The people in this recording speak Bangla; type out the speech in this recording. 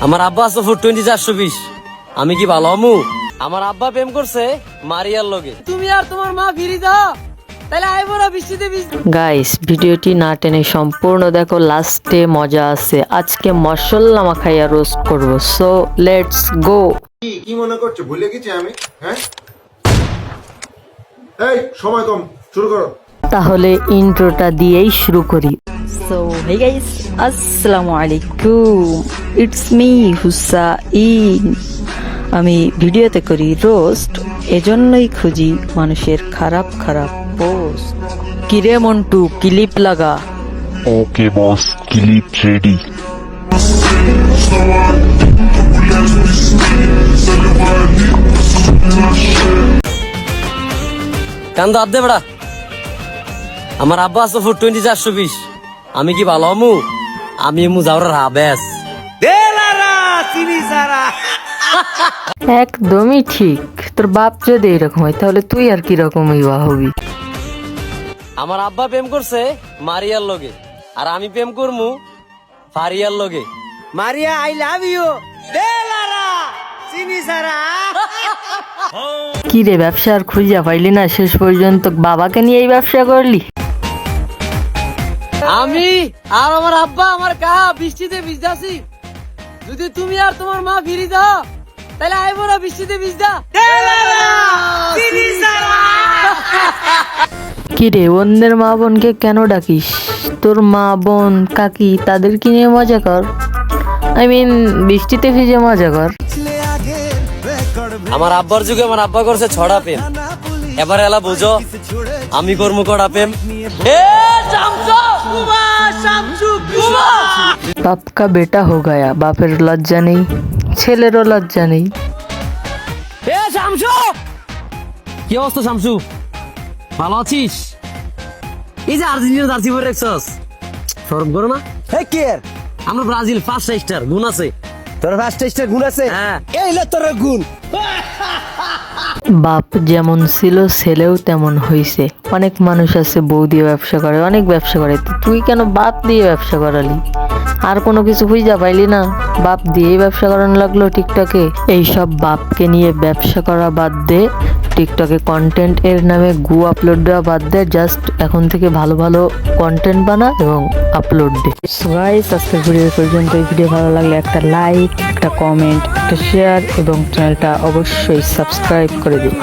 আমার আব্বা আছে 420 আমি কি ভালো হমু? আমার আব্বা প্রেম করছে মারিয়ার লগে। তুমি আর তোমার মা ফিরি দাও, তাহলে আইবো না বৃষ্টিতে ভিজতে। গাইস, ভিডিওটি না টেনে সম্পূর্ণ দেখো, লাস্টে মজা আছে। আজকে মশলা মাখাইয়া রোস্ট করব, সো লেটস গো। কি মনে করছো ভুলে গেছি আমি? হ্যাঁ, এই সময় কম, শুরু করো। তাহলে ইন্ট্রোটা দিয়েই শুরু করি। সো হে গাইস, আসসালামু আলাইকুম, ইটস মি হুসাইন। আমি ভিডিওতে করি রোস্ট, এজন্যই খুঁজি মানুষের খারাপ খারাপ পোস্ট। কিরে মন্টু, ক্লিপ লাগা। ওকে বস, ক্লিপ রেডি। কান্দো আদে বড়া। আমার আব্বা আছে 420 আমি কি ভালো হমু? আমি মুজাওরার হাবেস একদমই ঠিক। তোর বাপ যদি এরকম হয় তাহলে তুই আর কি রকম হবি? আমার আব্বা প্রেম করছে মারিয়ার লগে, আর আমি প্রেম করমু ফারিয়ার লগে। মারিয়া আই লাভ ইউ দেলারা চিনি সারা। কি রে, ব্যবসা আর খুঁজা পাইলি না? শেষ পর্যন্ত বাবাকে নিয়ে এই ব্যবসা করলি? আমি আর আমার আব্বা আমার কাহা বৃষ্টিতে ভিজতাছি। যদি তুমি আর তোমার মা ফিরি দাও, তাহলে আইবো না বৃষ্টিতে ভিজদা। কি রে, অন্যের মা বোনকে কেন ডাকিস? তোর মা বোন কাকি তাদেরকে নিয়ে মজা কর, আই মিন বৃষ্টিতে ভিজে মজা কর। আমার আব্বার যুগে আমার আব্বা করছে ছড়া প্রেম, এবার এলা বুঝো আমি করমু কড়া প্রেম। বাপ কা বেটা হো গায়া, বাপের লজ্জা নেই, ছেলেরও লজ্জা নেই। কি অবস্থা শামসু, ভালো আছিস? এই যে আর্জেন্টিনা জার্সি পরে রাখছস, শরম করো না? আমরা ব্রাজিল ফার্স্ট স্টার গুণ আছে। তোর ফার্স্ট টেস্টের গুণ আছে? হ্যাঁ। এই লে তোর গুণ। বাপ যেমন ছিল ছেলেও তেমন হইছে। অনেক মানুষ আছে বউ দিয়ে ব্যবসা করে, অনেক ব্যবসা করে, তো তুই কেন বাপ দিয়ে ব্যবসা করালি? আর কোনো কিছু খুঁজা পাইলি না? বাপ দিয়েই ব্যবসা করানো লাগলো টিকটকে। এইসব বাপকে নিয়ে ব্যবসা করা বাদ দে, টিকটকে কন্টেন্ট এর নামে গু আপলোড দেওয়া বাদ দে, জাস্ট এখন থেকে ভালো ভালো কন্টেন্ট বানা এবং আপলোড দে। সো গাইস, আজকের ভিডিও পর্যন্ত। এই ভিডিও ভালো লাগলে একটা লাইক, একটা কমেন্ট, একটা শেয়ার এবং চ্যানেলটা অবশ্যই সাবস্ক্রাইব করে দিন।